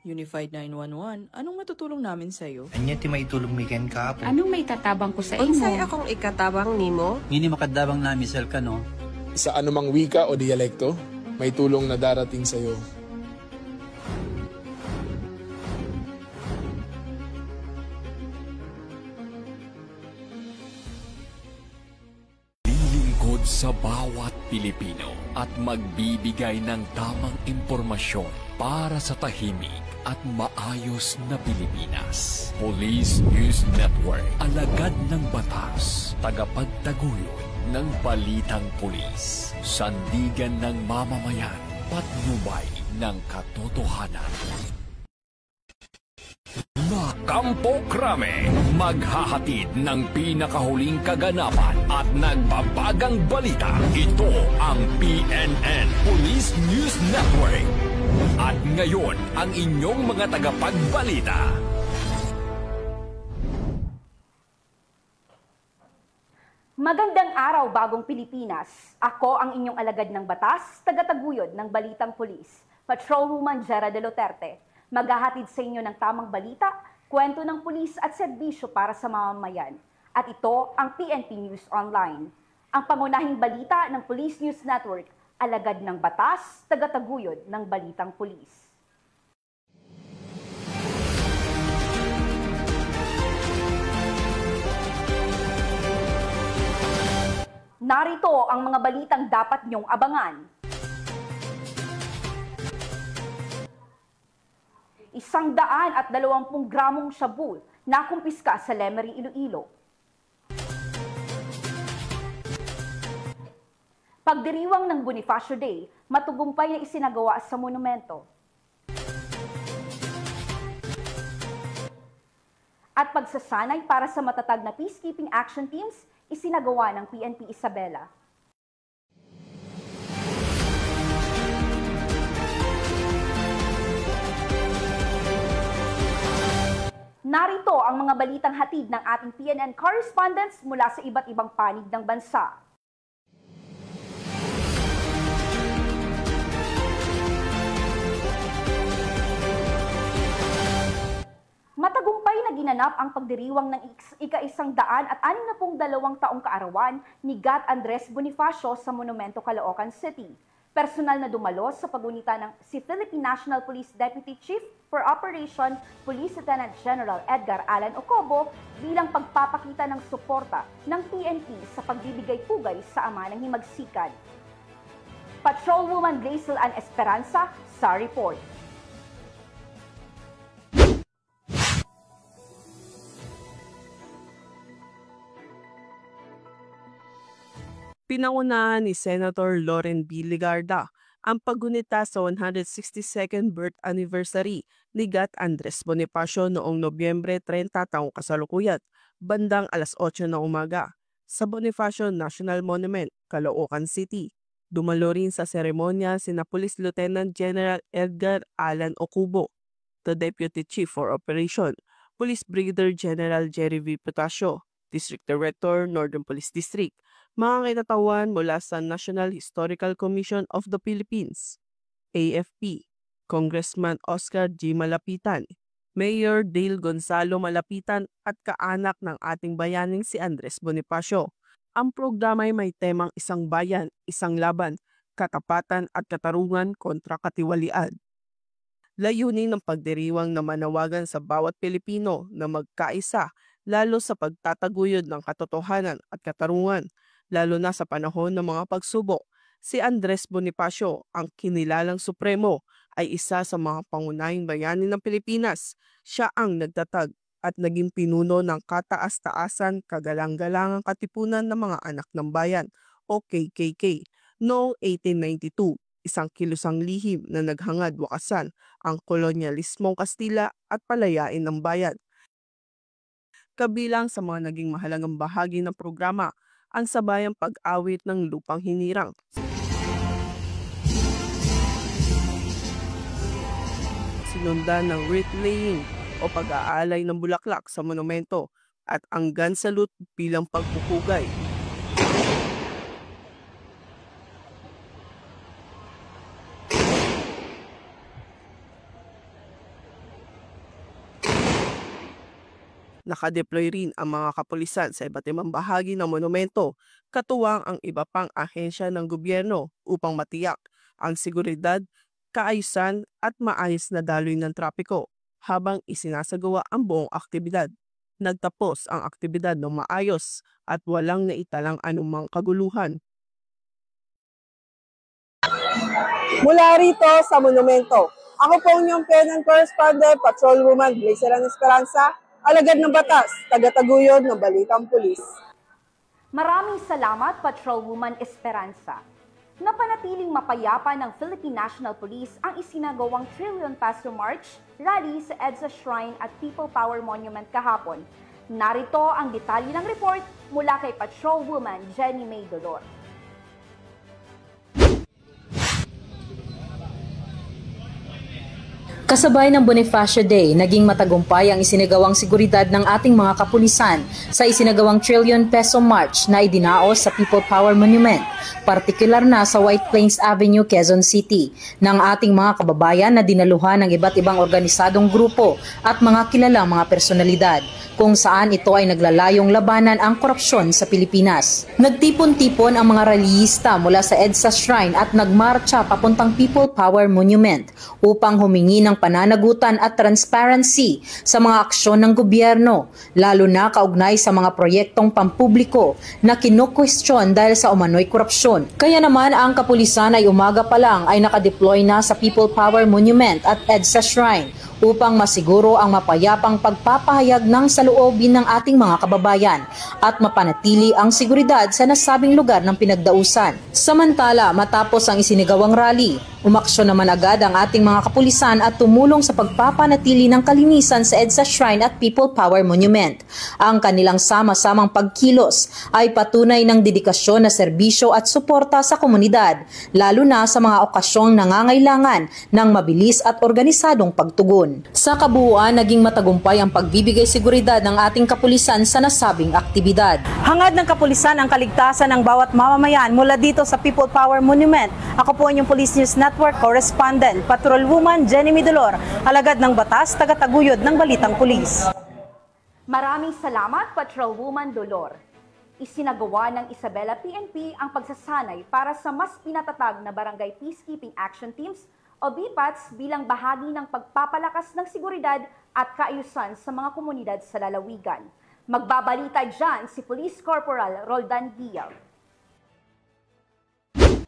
Unified 911, anong matutulong namin sa'yo? Anya ti maitulong mi ken kapo. Anong may tatabang ko sa imo? Unsay akong ikatabang nimo? Ngini makadabang na misal ka no? Sa anumang wika o dialekto, may tulong na darating sa iyo. Lilingkod sa bawat Pilipino at magbibigay ng tamang impormasyon para sa tahimik at maayos na Pilipinas. Police News Network, alagad ng batas, tagapagtaguyod ng balitang pulis, sandigan ng mamamayan, patnubay ng katotohanan. Kampo Krame, maghahatid ng pinakahuling kaganapan at nagbabagang balita. Ito ang PNN Police News Network. At ngayon, ang inyong mga tagapagbalita. Magandang araw, bagong Pilipinas. Ako ang inyong alagad ng batas, tagataguyod ng Balitang Pulis, Patrolwoman Jera de Luterte. Maghahatid sa inyo ng tamang balita, kwento ng pulis at serbisyo para sa mamamayan. At ito ang PNP News Online. Ang pangunahing balita ng Police News Network, alagad ng batas, tagataguyod ng Balitang Pulis. Narito ang mga balitang dapat niyong abangan. 120 gramong shabu na kumpiska sa Lemery, Iloilo. Pagdiriwang ng Bonifacio Day, matugumpay na isinagawa sa monumento. At pagsasanay para sa matatag na peacekeeping action teams, isinagawa ng PNP Isabela. Narito ang mga balitang hatid ng ating PNN correspondents mula sa iba't ibang panig ng bansa. Matagumpay na ginanap ang pagdiriwang ng ika-162 taong kaarawan ni Gat Andres Bonifacio sa Monumento, Caloocan City. Personal na dumalo sa pagunita ng si Philippine National Police Deputy Chief for Operation Police Lieutenant General Edgar Alan Ocobo bilang pagpapakita ng suporta ng PNP sa pagbibigay pugay sa ama ng himagsikan. Patrolwoman Grazel Ann Esperanza sa report. Pinangunahan ni Senator Loren B. Legarda ang paggunita sa 162nd birth anniversary ni Gat Andres Bonifacio noong Nobyembre 30 taong kasalukuyan, bandang alas 8 ng umaga, sa Bonifacio National Monument, Caloocan City. Dumalo rin sa seremonya sina Police Lieutenant General Edgar Alan Ocobo, the Deputy Chief for Operation, Police Brigadier General Jerry V. Potasio, District Director, Northern Police District, mga kinatawan mula sa National Historical Commission of the Philippines, AFP, Congressman Oscar G. Malapitan, Mayor Dale Gonzalo Malapitan at kaanak ng ating bayaning si Andres Bonifacio. Ang programa ay may temang isang bayan, isang laban, katapatan at katarungan kontra katiwalian. Layunin ng pagdiriwang na manawagan sa bawat Pilipino na magkaisa lalo sa pagtataguyod ng katotohanan at katarungan, lalo na sa panahon ng mga pagsubok. Si Andres Bonifacio, ang kinilalang supremo, ay isa sa mga pangunahing bayani ng Pilipinas. Siya ang nagtatag at naging pinuno ng Kataas-Taasan Kagalang-galangang Katipunan ng mga Anak ng Bayan o KKK noong 1892, isang kilusang lihim na naghangad wakasan ang kolonyalismong Kastila at palayain ng bayan. Kabilang sa mga naging mahalagang bahagi ng programa ang sabayang pag-awit ng lupang hinirang. Sinundan ng wreath laying o pag-aalay ng bulaklak sa monumento at ang gun salute bilang pagpupugay. Nakadeploy rin ang mga kapulisan sa iba't ibang bahagi ng monumento, katuwang ang iba pang ahensya ng gobyerno upang matiyak ang seguridad, kaayusan at maayos na daloy ng trapiko habang isinasagawa ang buong aktibidad. Nagtapos ang aktibidad ng maayos at walang naitalang anumang kaguluhan. Mula rito sa monumento, ako po inyong PNN correspondent, Patrolwoman Blazeran Esperanza, alagad ng batas, tagataguyod ng Balitang Pulis. Maraming salamat, Patrolwoman Esperanza. Napanatiling mapayapa ng Philippine National Police ang isinagawang Trillion Peso March rally sa EDSA Shrine at People Power Monument kahapon. Narito ang detalye ng report mula kay Patrolwoman Jenny May Dolor. Kasabay ng Bonifacio Day, naging matagumpay ang isinagawang seguridad ng ating mga kapulisan sa isinagawang Trillion Peso March na idinaos sa People Power Monument, partikular na sa White Plains Avenue, Quezon City, ng ating mga kababayan na dinaluhan ng iba't ibang organisadong grupo at mga kilalang mga personalidad, kung saan ito ay naglalayong labanan ang korupsyon sa Pilipinas. Nagtipon-tipon ang mga rallyista mula sa EDSA Shrine at nagmarcha papuntang People Power Monument upang humingi ng pananagutan at transparency sa mga aksyon ng gobyerno, lalo na kaugnay sa mga proyektong pampubliko na kinukwestiyon dahil sa umano'y korupsyon. Kaya naman ang kapulisan ay umaga pa lang ay nakadeploy na sa People Power Monument at EDSA Shrine upang masiguro ang mapayapang pagpapahayag ng saloobin ng ating mga kababayan at mapanatili ang seguridad sa nasabing lugar ng pinagdausan. Samantala, matapos ang isinigawang rally, umaksyon naman agad ang ating mga kapulisan at tumulong sa pagpapanatili ng kalinisan sa EDSA Shrine at People Power Monument. Ang kanilang sama-samang pagkilos ay patunay ng dedikasyon na serbisyo at suporta sa komunidad, lalo na sa mga okasyong nangangailangan ng mabilis at organisadong pagtugon. Sa kabuuan, naging matagumpay ang pagbibigay seguridad ng ating kapulisan sa nasabing aktibidad. Hangad ng kapulisan ang kaligtasan ng bawat mamamayan mula dito sa People Power Monument. Ako po inyong Police News Network Correspondent, Patrolwoman Jenny May Dolor, alagad ng batas, tagataguyod ng Balitang Pulis. Maraming salamat, Patrolwoman Dolor. Isinagawa ng Isabela PNP ang pagsasanay para sa mas pinatatag na Barangay Peacekeeping Action Teams o BPATs bilang bahagi ng pagpapalakas ng seguridad at kaayusan sa mga komunidad sa lalawigan. Magbabalita dyan si Police Corporal Roldan Guial.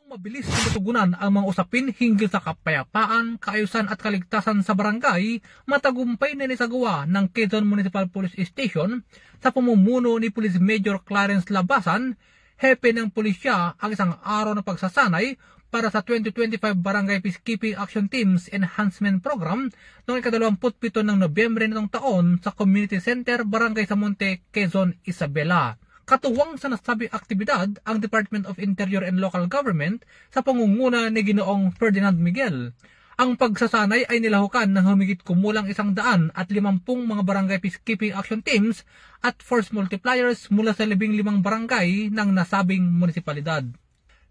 Mabilis na matugunan ang mga usapin hinggil sa kapayapaan, kaayusan at kaligtasan sa barangay, matagumpay na nisagawa ng Quezon Municipal Police Station sa pamumuno ni Police Major Clarence Labasan, hepe ng pulisya, ang isang araw na pagsasanay para sa 2025 Barangay Peacekeeping Action Teams Enhancement Program noong ika-27 ng Nobyembre nitong taon sa Community Center, Barangay Samonte, Quezon, Isabela. Katuwang sa nasabing aktibidad ang Department of Interior and Local Government sa pangunguna ni Ginoong Ferdinand Miguel. Ang pagsasanay ay nilahukan ng humigit kumulang 150 mga Barangay Peacekeeping Action Teams at force multipliers mula sa 15 barangay ng nasabing munisipalidad.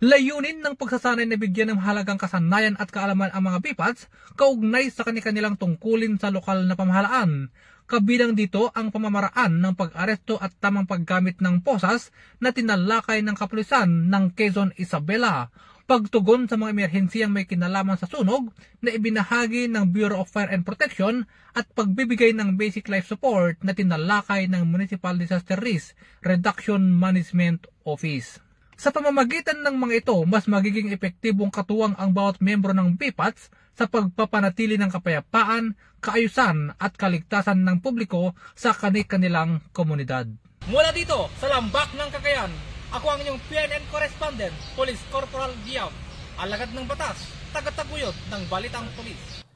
Layunin ng pagsasanay na bigyan ng mahalagang kasanayan at kaalaman ang mga BPATs kaugnay sa kanilang tungkulin sa lokal na pamahalaan. Kabilang dito ang pamamaraan ng pag-aresto at tamang paggamit ng posas na tinalakay ng kapulisan ng Quezon Isabela, pagtugon sa mga emerhensiyang may kinalaman sa sunog na ibinahagi ng Bureau of Fire and Protection at pagbibigay ng basic life support na tinalakay ng Municipal Disaster Risk Reduction Management Office. Sa pamamagitan ng mga ito, mas magiging epektibong katuwang ang bawat membro ng BPATs sa pagpapanatili ng kapayapaan, kaayusan at kaligtasan ng publiko sa kanilang komunidad. Mula dito sa Lambak ng Cagayan, ako ang inyong PNN Correspondent, Police Corporal Giab, alagad ng batas, tagataguyod ng Balitang Pulis.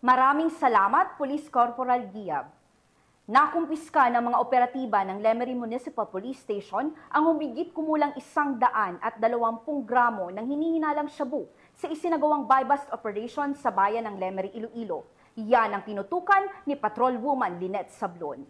Maraming salamat, Police Corporal Giab. Nakumpiska ng mga operatiba ng Lemery Municipal Police Station ang humigit kumulang 120 gramo ng hinihinalang shabu sa isinagawang buy-bust operation sa bayan ng Lemery, Iloilo. Yan ang tinutukan ni Patrolwoman Lynette Sablon.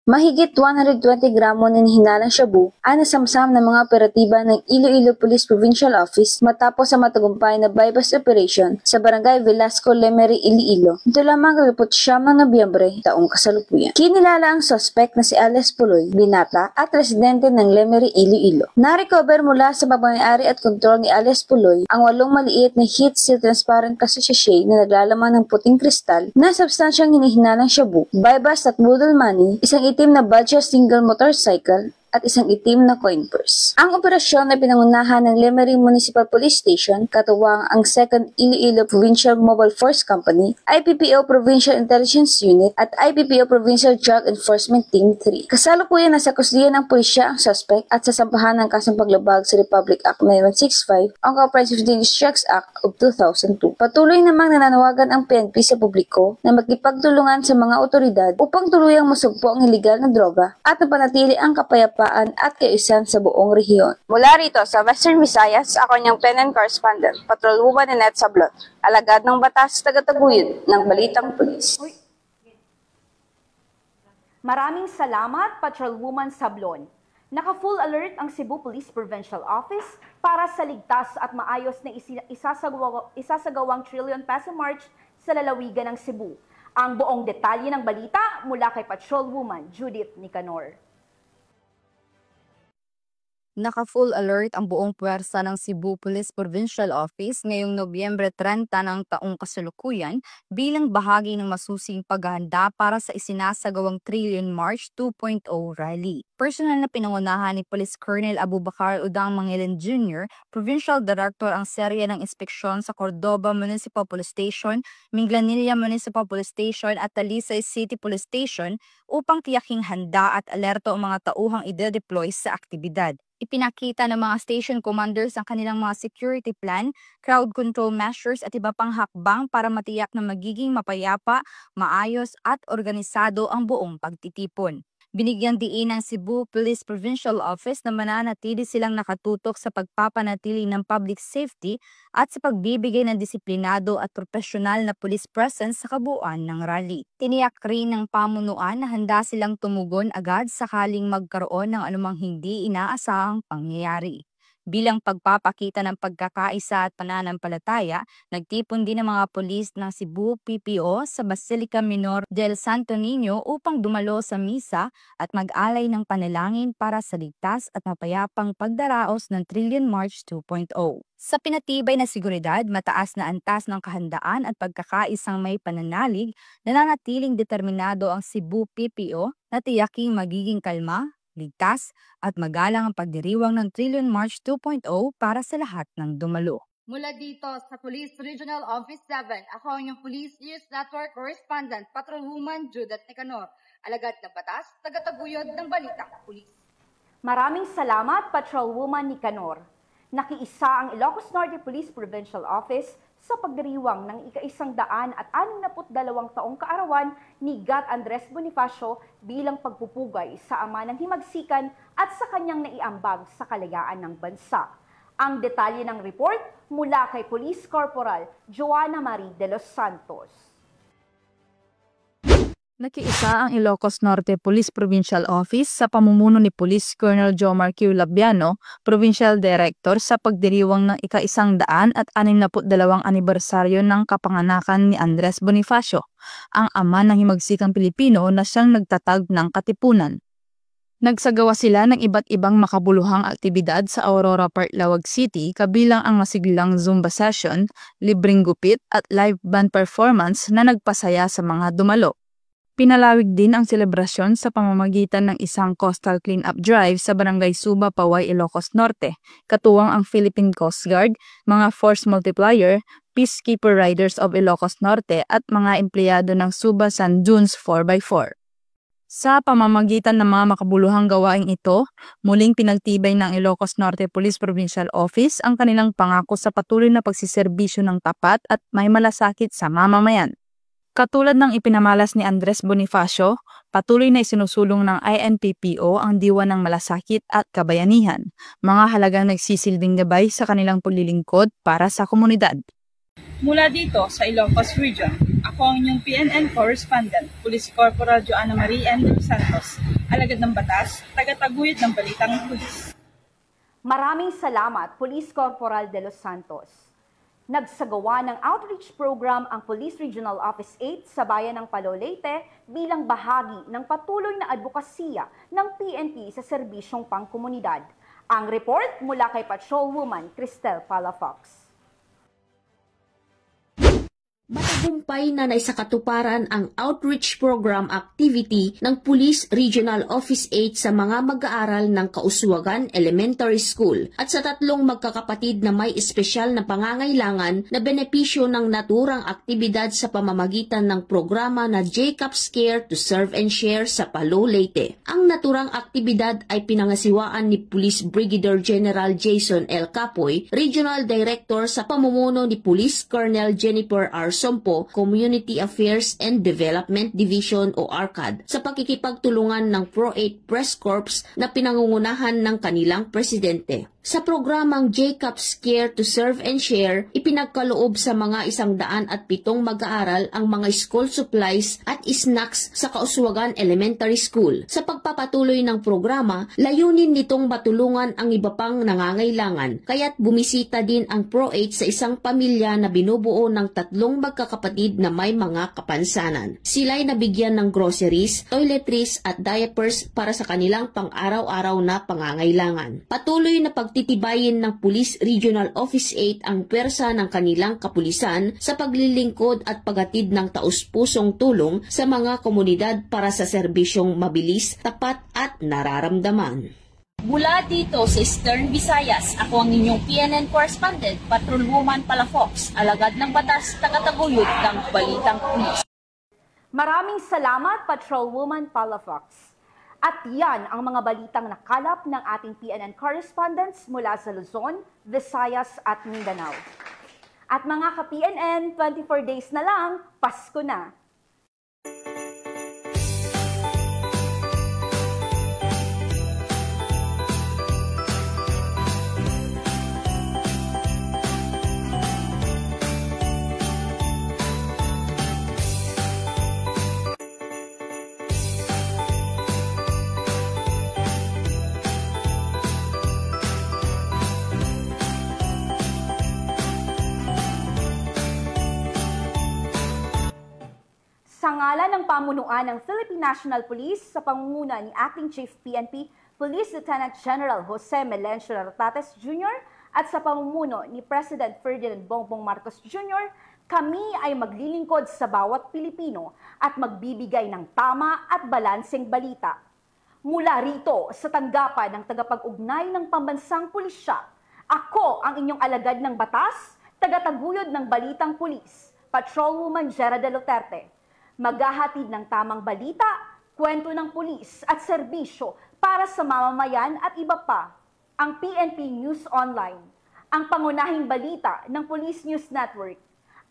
Mahigit 120 gramo ng hinalang shabu ang nasamsam ng mga operatiba ng Iloilo Police Provincial Office matapos sa matagumpay na bypass operation sa Barangay Velasco, Lemery, Iloilo. Ito lamang 29 ng Nobyembre taong kasalukuyan. Kinilala ang suspect na si Alice Puloy, binata at residente ng Lemery, Iloilo. Na-recover mula sa pagmamayari at kontrol ni Alice Puloy ang 8 maliit na heat seal transparent kasasashay na naglalaman ng puting kristal na substansyang hinihinalang shabu, bypass at budol money, isang itim na Badger single motorcycle at isang itim na coin purse. Ang operasyon ay pinangunahan ng Lemery Municipal Police Station, katuwang ang 2nd Iloilo Provincial Mobile Force Company, IPPO Provincial Intelligence Unit at IPPO Provincial Drug Enforcement Team 3. Kasalukuyan nasa kuslihan ng pulisya ang suspect at sasampahan ng kasong paglabag sa Republic Act 9165 ang Comprehensive Districts Act of 2002. Patuloy namang nananawagan ang PNP sa publiko na magkipagtulungan sa mga otoridad upang tuluyang masugpo ang iligal na droga at napanatili ang kapayapaan at kaayusan sa buong rehiyon. Mula rito sa Western Visayas, ako niyang PNN correspondent, Patrolwoman Ninette Sablon, alagad ng batas, tagataguyod ng Balitang Pulis. Maraming salamat, Patrolwoman Sablon. Naka-full alert ang Cebu Police Provincial Office para sa ligtas at maayos na isasagawang trillion peso march sa lalawigan ng Cebu. Ang buong detalye ng balita mula kay Patrolwoman Judith Nicanor. Naka-full alert ang buong puwersa ng Cebu Police Provincial Office ngayong Nobyembre 30 ng taong kasalukuyan bilang bahagi ng masusing paghahanda para sa isinasagawang Trillion March 2.0 rally. Personal na pinangunahan ni Police Colonel Abubakar Udang Mangilan Jr., Provincial Director ang serye ng inspeksyon sa Cordoba Municipal Police Station, Minglanilla Municipal Police Station at Talisay City Police Station upang tiyaking handa at alerto ang mga tauhang ide-deploy sa aktibidad. Ipinakita ng mga station commanders ang kanilang mga security plan, crowd control measures at iba pang hakbang para matiyak na magiging mapayapa, maayos at organisado ang buong pagtitipon. Binigyan diin ng Cebu Police Provincial Office na mananatili silang nakatutok sa pagpapanatili ng public safety at sa pagbibigay ng disiplinado at profesional na police presence sa kabuuan ng rally. Tiniyak rin ng pamunuan na handa silang tumugon agad sakaling magkaroon ng anumang hindi inaasahang pangyayari. Bilang pagpapakita ng pagkakaisa at pananampalataya, nagtipon din ang mga pulis ng Cebu PPO sa Basilica Minor del Santo Niño upang dumalo sa misa at mag-alay ng panalangin para sa ligtas at mapayapang pagdaraos ng Trillion March 2.0. Sa pinatibay na seguridad, mataas na antas ng kahandaan at pagkakaisang may pananalig, nananatiling determinado ang Cebu PPO na tiyaking magiging kalma, ligtas at magalang ang pagdiriwang ng Trillion March 2.0 para sa lahat ng dumalo. Mula dito sa Police Regional Office 7, ako ang inyong Police News Network Correspondent, Patrolwoman Judith Nicanor, alagad ng batas, tagataguyod ng Balitang Pulis. Maraming salamat, Patrolwoman Nicanor. Nakiisa ang Ilocos Norte Police Provincial Office sa pagdiriwang ng ika-162 taong kaarawan ni Gat Andres Bonifacio bilang pagpupugay sa ama ng himagsikan at sa kanyang naiambag sa kalayaan ng bansa. Ang detalye ng report mula kay Police Corporal Joanna Marie de los Santos. Nakiisa ang Ilocos Norte Police Provincial Office sa pamumuno ni Police Colonel Jomar Q. Labiano, Provincial Director sa pagdiriwang ng ika-162 anibersaryo ng kapanganakan ni Andres Bonifacio, ang ama ng himagsikang Pilipino na siyang nagtatag ng katipunan. Nagsagawa sila ng iba't ibang makabuluhang aktibidad sa Aurora Park, Lawag City kabilang ang masiglang Zumba session, libreng gupit at live band performance na nagpasaya sa mga dumalo. Pinalawig din ang selebrasyon sa pamamagitan ng isang coastal clean-up drive sa Barangay Suba, Paway, Ilocos Norte, katuwang ang Philippine Coast Guard, mga Force Multiplier, Peacekeeper Riders of Ilocos Norte at mga empleyado ng Suba San Dunes 4x4. Sa pamamagitan ng mga makabuluhang gawaing ito, muling pinagtibay ng Ilocos Norte Police Provincial Office ang kanilang pangako sa patuloy na pagsiserbisyo ng tapat at may malasakit sa mamamayan. Katulad ng ipinamalas ni Andres Bonifacio, patuloy na isinusulong ng INPPO ang diwa ng malasakit at kabayanihan, mga halagang nagsisilbing gabay sa kanilang paglilingkod para sa komunidad. Mula dito sa Ilocos Region, ako ang inyong PNN Correspondent, Police Corporal Joanna Marie de los Santos, alagad ng batas, tagataguyod ng balitang pulis. Maraming salamat, Police Corporal De Los Santos. Nagsagawa ng outreach program ang Police Regional Office 8 sa bayan ng Palo, Leyte bilang bahagi ng patuloy na advokasya ng PNP sa serbisyong pangkomunidad. Ang report mula kay Patrolwoman Cristel Palafox. Matagumpay na naisakatuparan ang outreach program activity ng Police Regional Office 8 sa mga mag-aaral ng Kauswagan Elementary School at sa 3 magkakapatid na may espesyal na pangangailangan na benepisyo ng naturang aktibidad sa pamamagitan ng programa na Jacob's Care to Serve and Share sa Palo, Leyte. Ang naturang aktibidad ay pinangasiwaan ni Police Brigadier General Jason L. Capoy, Regional Director sa pamumuno ni Police Colonel Jennifer R. Sompo, Community Affairs and Development Division o ARCAD, sa pakikipagtulungan ng Pro-8 Press Corps na pinangungunahan ng kanilang presidente. Sa programang Jacob's Care to Serve and Share, ipinagkaloob sa mga 107 mag-aaral ang mga school supplies at snacks sa Kauswagan Elementary School. Sa pagpapatuloy ng programa, layunin nitong matulungan ang iba pang nangangailangan, kaya't bumisita din ang Pro-8 sa isang pamilya na binubuo ng 3 magkakapatid na may mga kapansanan. Sila'y nabigyan ng groceries, toiletries at diapers para sa kanilang pang-araw-araw na pangangailangan. Patuloy na pagtitibayin ng Police Regional Office 8 ang pwersa ng kanilang kapulisan sa paglilingkod at paghatid ng taus-pusong tulong sa mga komunidad para sa serbisyong mabilis, tapat at nararamdaman. Mula dito sa Eastern Visayas, ako ang inyong PNN correspondent, Patrolwoman Palafox, alagad ng batas, tagataguyod ng balitang pulis. Maraming salamat, Patrolwoman Palafox. At yan ang mga balitang nakalap ng ating PNN correspondents mula sa Luzon, Visayas at Mindanao. At mga ka-PNN, 24 days na lang, Pasko na! Sa ngalan ng pamunuan ng Philippine National Police sa pangunguna ni Acting Chief PNP Police Lieutenant General Jose Melencio Rotates Jr. at sa pamumuno ni President Ferdinand Bongbong Marcos Jr., kami ay maglilingkod sa bawat Pilipino at magbibigay ng tama at balanseng balita. Mula rito sa tanggapan ng tagapag-ugnay ng pambansang pulisya, ako ang inyong alagad ng batas, tagataguyod ng balitang pulis, Patrolwoman Jera de Luterte. Maghahatid ng tamang balita, kwento ng pulis at serbisyo para sa mamamayan at iba pa. Ang PNP News Online, ang pangunahing balita ng Police News Network.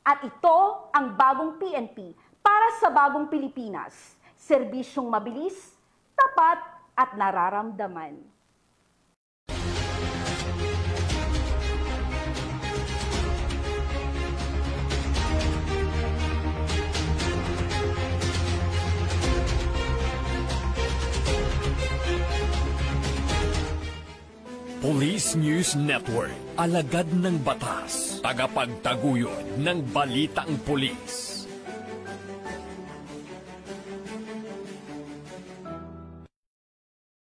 At ito ang bagong PNP para sa bagong Pilipinas. Serbisyong mabilis, tapat at nararamdaman. Police News Network, alagad ng batas, tagapagtaguyod ng balitang pulis.